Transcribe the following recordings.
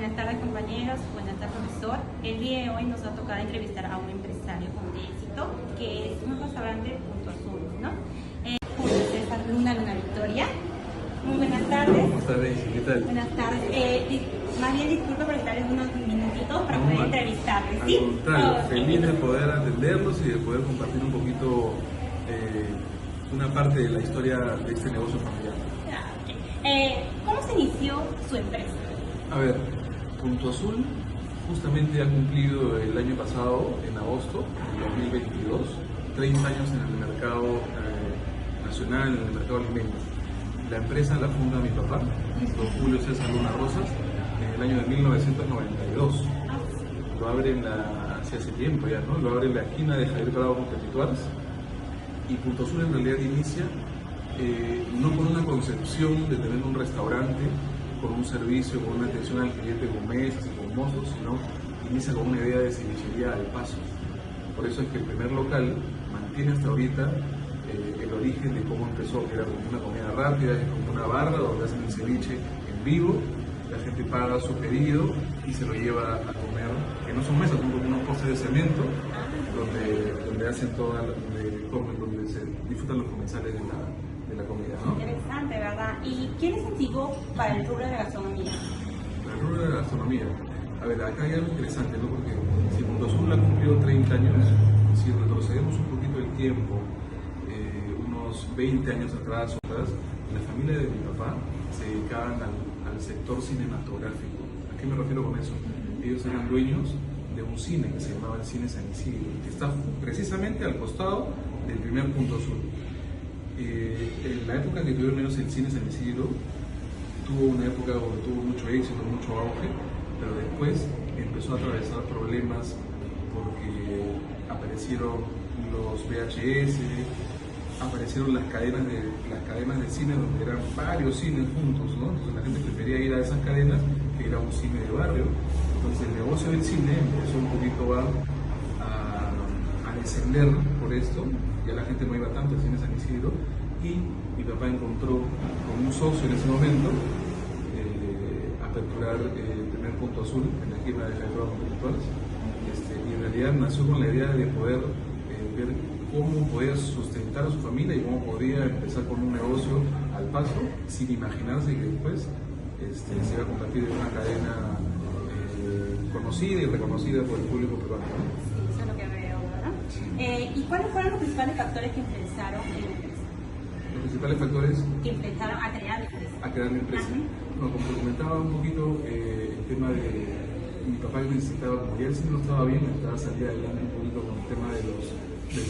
Buenas tardes, compañeros. Buenas tardes, profesor. El día de hoy nos ha tocado entrevistar a un empresario con éxito que es un restaurante Punto Azul, ¿no? Julio César Luna Victoria. Muy buenas tardes. Buenas tardes, ¿qué tal? Buenas tardes. Más bien disculpe por darles unos minutitos para poder entrevistarles, ¿sí? Al contrario, feliz de listo. poder atenderlos y de poder compartir un poquito una parte de la historia de este negocio familiar. ¿Cómo se inició su empresa? A ver, Punto Azul justamente ha cumplido el año pasado, en agosto de 2022, 30 años en el mercado nacional, en el mercado alimento. La empresa la funda mi papá, don Julio César Luna Rosas, en el año de 1992. Lo abre hace tiempo ya, ¿no? Lo abre en la esquina de Javier Prado con Petituars. Y Punto Azul en realidad inicia no con una concepción de tener un restaurante, con un servicio, con una atención al cliente con mesas y con mozos, sino inicia con una idea de cevichería al paso. Por eso es que el primer local mantiene hasta ahorita el origen de cómo empezó, que era como una comida rápida, como una barra donde hacen el ceviche en vivo, la gente paga su pedido y se lo lleva a comer, que no son mesas, son como unos postes de cemento, donde hacen donde se disfrutan los comensales de la comida, ¿no? Interesante, ¿verdad? ¿Y quién es antiguo para el rubro de la gastronomía? El rubro de la gastronomía. A ver, acá hay algo interesante, ¿no? Porque si Punto Azul ha cumplido 30 años, si retrocedemos un poquito el tiempo, unos 20 años atrás, la familia de mi papá se dedicaban al sector cinematográfico. ¿A qué me refiero con eso? Ellos eran dueños de un cine que se llamaba el Cine San Isidro, que está precisamente al costado del primer Punto Azul. En la época que tuvieron menos el Cine San Isidro, tuvo una época donde tuvo mucho éxito, mucho auge, pero después empezó a atravesar problemas porque aparecieron los VHS, aparecieron las cadenas de cine donde eran varios cines juntos, ¿no? Entonces la gente prefería ir a esas cadenas que ir a un cine de barrio. Entonces el negocio del cine empezó un poquito a descender por esto, ya la gente no iba tanto al Cine San Isidro, y mi papá encontró con un socio en ese momento aperturar el primer Punto Azul en la esquina de Javier Prado con Petituars, y en realidad nació con la idea de poder ver cómo podía sustentar a su familia y cómo podía empezar con un negocio al paso, sin imaginarse que después se iba a convertir en una cadena conocida y reconocida por el público peruano. Sí, eso es lo que veo, ¿verdad? ¿Y cuáles fueron los principales factores que influenciaron en la empresa? Los principales factores Que influenciaron a crear la empresa. a crear la empresa. Bueno, como te comentaba un poquito, el tema de mi papá necesitaba, como ya el cine no estaba bien, necesitaba salir adelante un poquito con el tema de los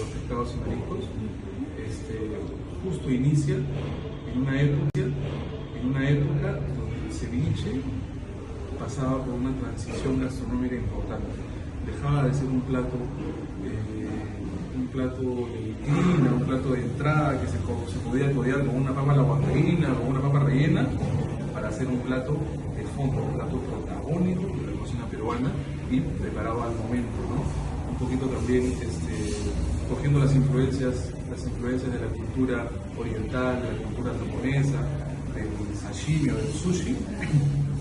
pescados y mariscos. Justo inicia en una época donde el ceviche pasaba por una transición gastronómica importante. Dejaba de ser un plato de vitrina, un plato de entrada que se podía codear con una papa a la huancaína, con una papa rellena, para hacer un plato de fondo, un plato protagónico de la cocina peruana y preparado al momento, ¿no? Un poquito también cogiendo las influencias de la cultura oriental, de la cultura japonesa, del sashimi o del sushi,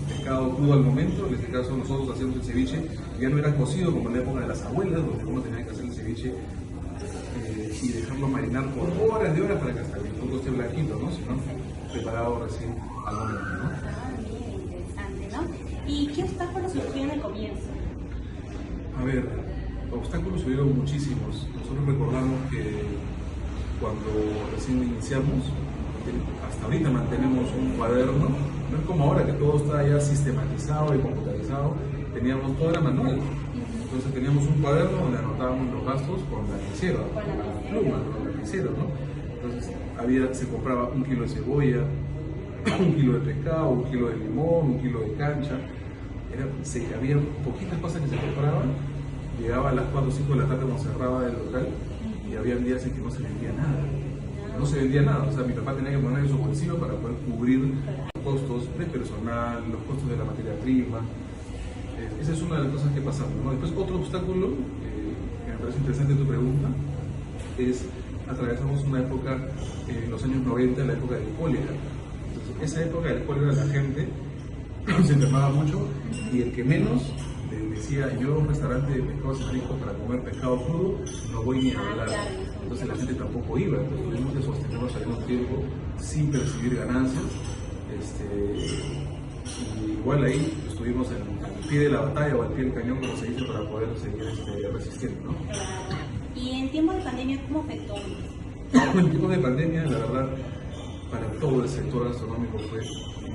pescado crudo al momento. En este caso nosotros hacíamos el ceviche, ya no era cocido como en la época de las abuelas, donde uno tenía que hacer el ceviche y dejarlo marinar por horas de horas para que hasta el fruto esté blanquito, ¿no? Sino preparado recién al momento, ¿no? Bien, interesante, ¿no? ¿Y qué obstáculos surgieron al comienzo? A ver, obstáculos hubieron muchísimos. Nosotros recordamos que cuando recién iniciamos, hasta ahorita mantenemos un cuaderno, no es como ahora que todo está ya sistematizado y computarizado, teníamos todo era manual. Entonces teníamos un cuaderno donde anotábamos los gastos con lapicero, con la pluma, con el lapicero, ¿no? Entonces se compraba 1 kilo de cebolla, 1 kilo de pescado, 1 kilo de limón, 1 kilo de cancha. Había poquitas cosas que se compraban. Llegaba a las 4 o 5 de la tarde cuando cerraba el local y había días en que no se vendía nada. No se vendía nada, o sea, mi papá tenía que poner en su bolsillo para poder cubrir los costos de personal, los costos de la materia prima. Esa es una de las cosas que pasaron, ¿no? Después, otro obstáculo, que me parece interesante tu pregunta, es atravesamos una época, en los años 90, la época del cólera. Entonces, esa época del cólera la gente se enfermaba mucho, y el que menos le decía, yo a un restaurante de pescados y mariscos para comer pescado crudo no voy ni a hablar. Entonces la gente tampoco iba, entonces tuvimos que sostenernos ahí un tiempo sin percibir ganancias. Y igual ahí estuvimos al pie de la batalla o al pie del cañón, como se dice, para poder seguir resistiendo, ¿no? Y en tiempos de pandemia, ¿cómo afectó? En tiempos de pandemia, la verdad, para todo el sector gastronómico fue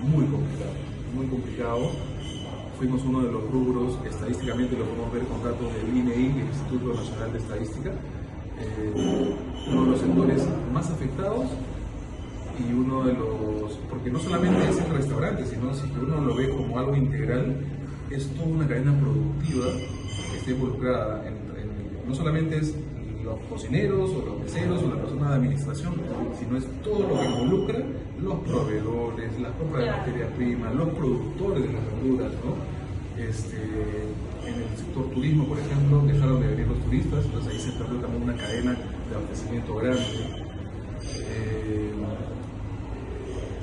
muy complicado, muy complicado. Fuimos uno de los rubros, estadísticamente lo podemos ver con datos del INEI, el Instituto Nacional de Estadística, uno de los sectores más afectados y uno de los, porque no solamente es el restaurante, sino si uno lo ve como algo integral, es toda una cadena productiva que está involucrada no solamente es los cocineros o los meseros o la persona de administración, sino es todo lo que involucra los proveedores, la compra de materia prima, los productores de las verduras, ¿no? En el sector turismo, por ejemplo, dejaron de venir los turistas, entonces ahí se perdió también una cadena de abastecimiento grande.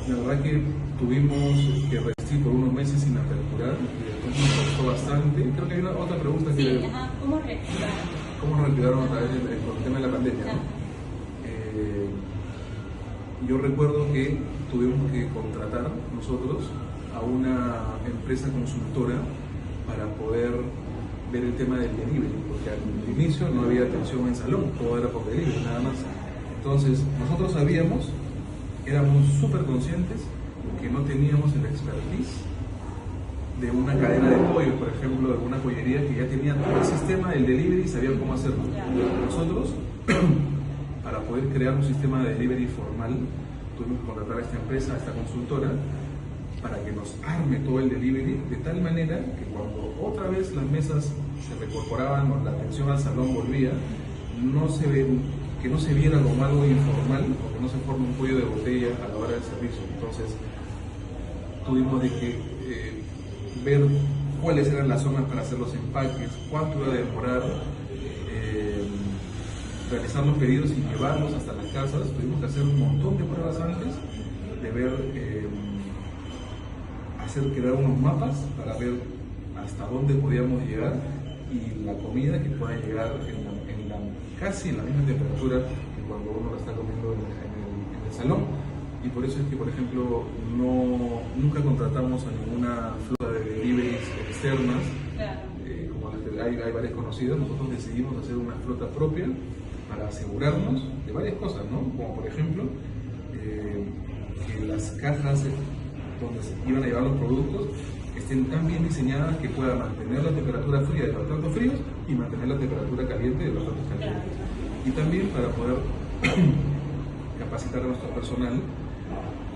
La verdad que tuvimos que resistir por unos meses sin aperturar, y después nos costó bastante. Creo que hay otra pregunta que... Sí, ¿cómo reactivaron? ¿Cómo reactivaron otra vez con el tema de la pandemia? ¿No? Yo recuerdo que tuvimos que contratar nosotros a una empresa consultora para poder ver el tema del delivery, porque al inicio no había atención en salón, todo era por delivery, nada más. Entonces, nosotros sabíamos, éramos súper conscientes que no teníamos el expertise de una cadena de pollo, por ejemplo, de una pollería que ya tenía todo el sistema del delivery y sabía cómo hacerlo. Nosotros, para poder crear un sistema de delivery formal, tuvimos que contratar a esta empresa, a esta consultora, para que nos arme todo el delivery de tal manera que cuando otra vez las mesas se recorporaban o la atención al salón volvía, que no se viera como algo informal o que no se forme un cuello de botella a la hora del servicio. Entonces tuvimos de que ver cuáles eran las zonas para hacer los empaques, cuánto iba a demorar, realizar los pedidos y llevarlos hasta las casas. Tuvimos que hacer un montón de pruebas antes, de ver, crear unos mapas para ver hasta dónde podíamos llegar y la comida que pueda llegar casi en la misma temperatura que cuando uno la está comiendo en el salón. Y por eso es que, por ejemplo, nunca contratamos a ninguna flota de deliveries externas, como las que hay varias conocidas. Nosotros decidimos hacer una flota propia para asegurarnos de varias cosas, ¿no? Como por ejemplo, que las cajas donde se iban a llevar los productos estén tan bien diseñadas que puedan mantener la temperatura fría de los platos fríos y mantener la temperatura caliente de los platos calientes. Y también para poder capacitar a nuestro personal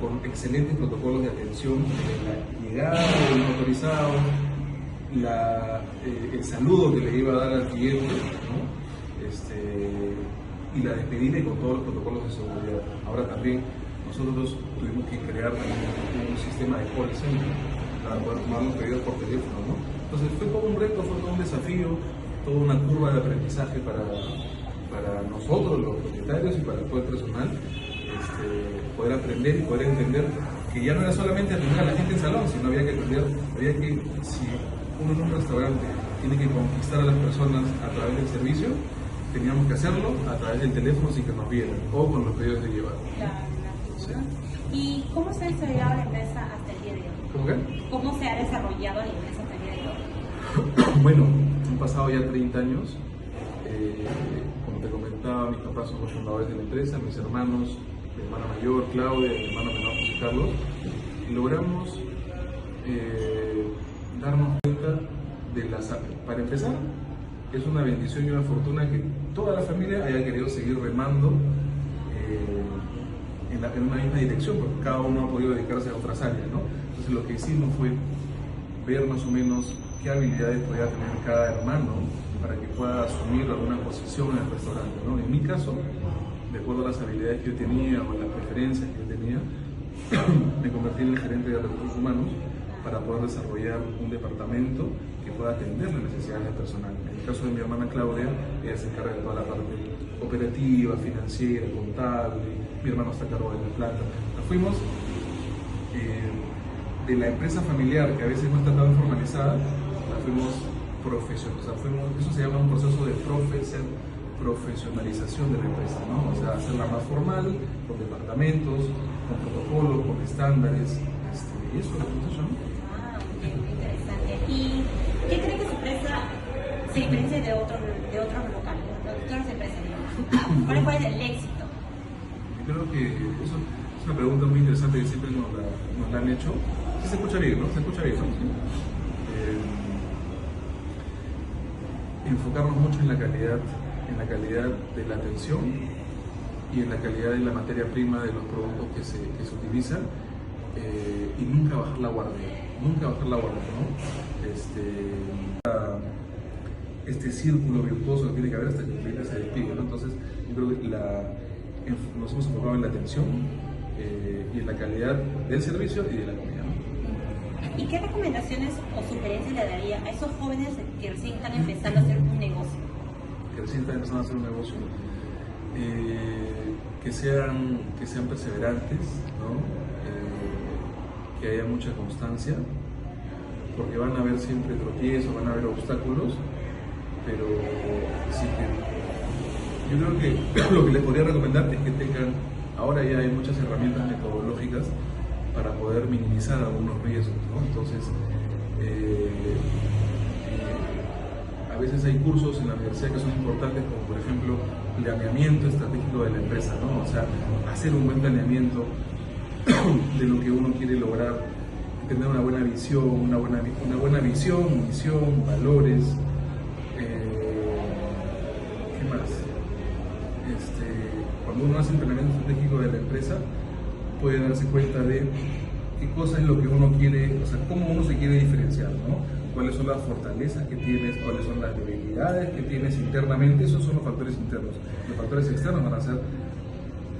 con excelentes protocolos de atención de la llegada del motorizado, el saludo que le iba a dar al cliente, ¿no? Y la despedida y con todos los protocolos de seguridad. Ahora también nosotros tuvimos que crear un sistema de call center para poder tomar los pedidos por teléfono, ¿no? Entonces fue todo un reto, fue todo un desafío, toda una curva de aprendizaje para nosotros, los propietarios, y para todo el personal, poder aprender y poder entender que ya no era solamente atender a la gente en salón, sino había que aprender, que si uno en un restaurante tiene que conquistar a las personas a través del servicio, teníamos que hacerlo a través del teléfono sin que nos vieran o con los pedidos de llevar. Sí. ¿Y cómo se ha desarrollado la empresa hasta el día de hoy? ¿Cómo qué? ¿Cómo se ha desarrollado la empresa hasta el día de hoy? Bueno, han pasado ya 30 años. Como te comentaba, mis papás son los fundadores de la empresa, mis hermanos, mi hermana mayor Claudia y mi hermano menor José Carlos, y logramos darnos cuenta de para empezar, es una bendición y una fortuna que toda la familia haya querido seguir remando en una misma dirección, porque cada uno ha podido dedicarse a otras áreas, ¿no? Entonces lo que hicimos fue ver más o menos qué habilidades podía tener cada hermano para que pueda asumir alguna posición en el restaurante, ¿no? En mi caso, de acuerdo a las habilidades que yo tenía o las preferencias que yo tenía, me convertí en el gerente de recursos humanos para poder desarrollar un departamento que pueda atender las necesidades del personal. En el caso de mi hermana Claudia, ella se encarga de toda la parte operativa, financiera, contable. Mi hermano está a cargo de la planta. Nos fuimos de la empresa familiar, que a veces no está tan formalizada, la fuimos profesionalizando. Eso se llama un proceso de profesionalización de la empresa, ¿no? O sea, hacerla más formal, con departamentos, con protocolos, con estándares, y eso es lo que ¿no? Ah, muy interesante. ¿Y qué cree que su empresa se diferencia de otros locales, de otras empresas, digamos? ¿Cuál es el éxito? Yo creo que eso es una pregunta muy interesante que siempre nos la han hecho. Sí se escucha bien, ¿no? Se escucha bien, ¿no? Enfocarnos mucho en la calidad de la atención y en la calidad de la materia prima de los productos que se utilizan, y nunca bajar la guardia, ¿no? Este círculo virtuoso que tiene que haber hasta que el cliente se despide, ¿no? Entonces, yo creo que nos hemos enfocado en la atención y en la calidad del servicio y de la comida, ¿no? ¿Y qué recomendaciones o sugerencias le daría a esos jóvenes que recién están empezando a hacer un negocio? Que recién están empezando a hacer un negocio, que sean perseverantes, ¿no? Que haya mucha constancia, porque van a haber siempre tropiezos, van a haber obstáculos, pero sí que yo creo que lo que les podría recomendar es que ahora ya hay muchas herramientas metodológicas para poder minimizar algunos riesgos, ¿no? Entonces, a veces hay cursos en la universidad que son importantes, como por ejemplo planeamiento estratégico de la empresa, ¿no? O sea, hacer un buen planeamiento de lo que uno quiere lograr, tener una buena visión, misión, valores. ¿Qué más? Cuando uno hace un planeamiento estratégico de la empresa, puede darse cuenta de qué cosa es lo que uno quiere, o sea, cómo uno se quiere diferenciar, ¿no? Cuáles son las fortalezas que tienes, cuáles son las debilidades que tienes internamente. Esos son los factores internos. Los factores externos van a ser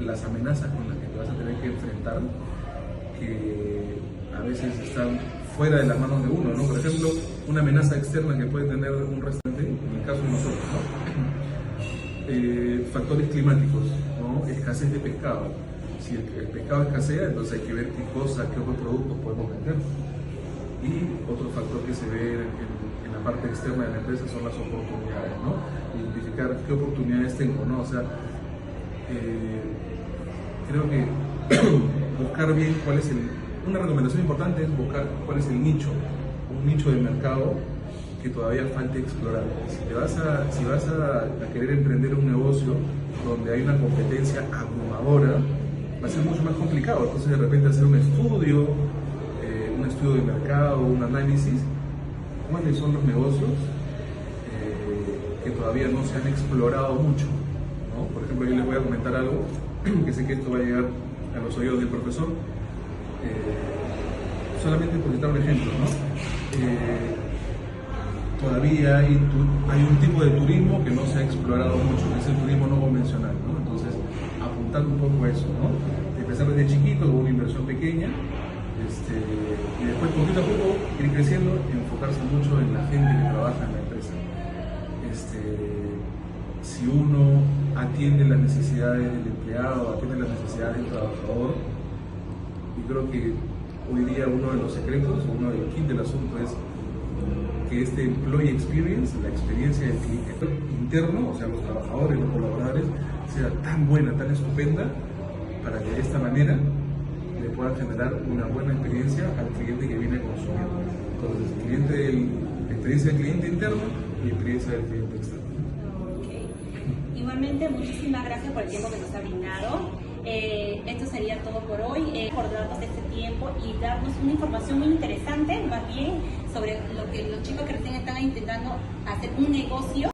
las amenazas con las que te vas a tener que enfrentar, que a veces están fuera de las manos de uno, ¿no? Por ejemplo, una amenaza externa que puede tener un restaurante, en el caso de nosotros, ¿no? Factores climáticos, ¿no? Escasez de pescado. Si el pescado escasea, entonces hay que ver qué otros productos podemos vender. Y otro factor que se ve en la parte externa de la empresa son las oportunidades, ¿no? Identificar qué oportunidades tengo, ¿no? O sea, creo que buscar bien una recomendación importante es buscar cuál es el nicho, un nicho de mercado que todavía falta explorar. Si vas a querer emprender un negocio donde hay una competencia abrumadora, va a ser mucho más complicado. Entonces, de repente hacer un estudio de mercado, un análisis, cuáles son los negocios que todavía no se han explorado mucho, ¿no? Por ejemplo, yo les voy a comentar algo que sé que esto va a llegar a los oídos del profesor, solamente por citar un ejemplo, ¿no? Todavía hay un tipo de turismo que no se ha explorado mucho, que es el turismo no convencional, ¿no? Entonces, apuntar un poco a eso, ¿no? Empezar desde chiquito con una inversión pequeña, y después poquito a poco ir creciendo y enfocarse mucho en la gente que trabaja en la empresa. Si uno atiende las necesidades del empleado, atiende las necesidades del trabajador, y creo que hoy día uno de los secretos, uno del kit del asunto es que este employee experience, la experiencia del cliente interno, o sea, los trabajadores, los colaboradores, sea tan buena, tan estupenda, para que de esta manera le puedan generar una buena experiencia al cliente que viene a consumir. Entonces, experiencia del cliente interno y experiencia del cliente externo. Okay. Igualmente, muchísimas gracias por el tiempo que nos ha brindado. Esto sería todo por hoy, por darnos este tiempo y darnos una información muy interesante, más bien, sobre lo que los chicos que recién están intentando hacer un negocio.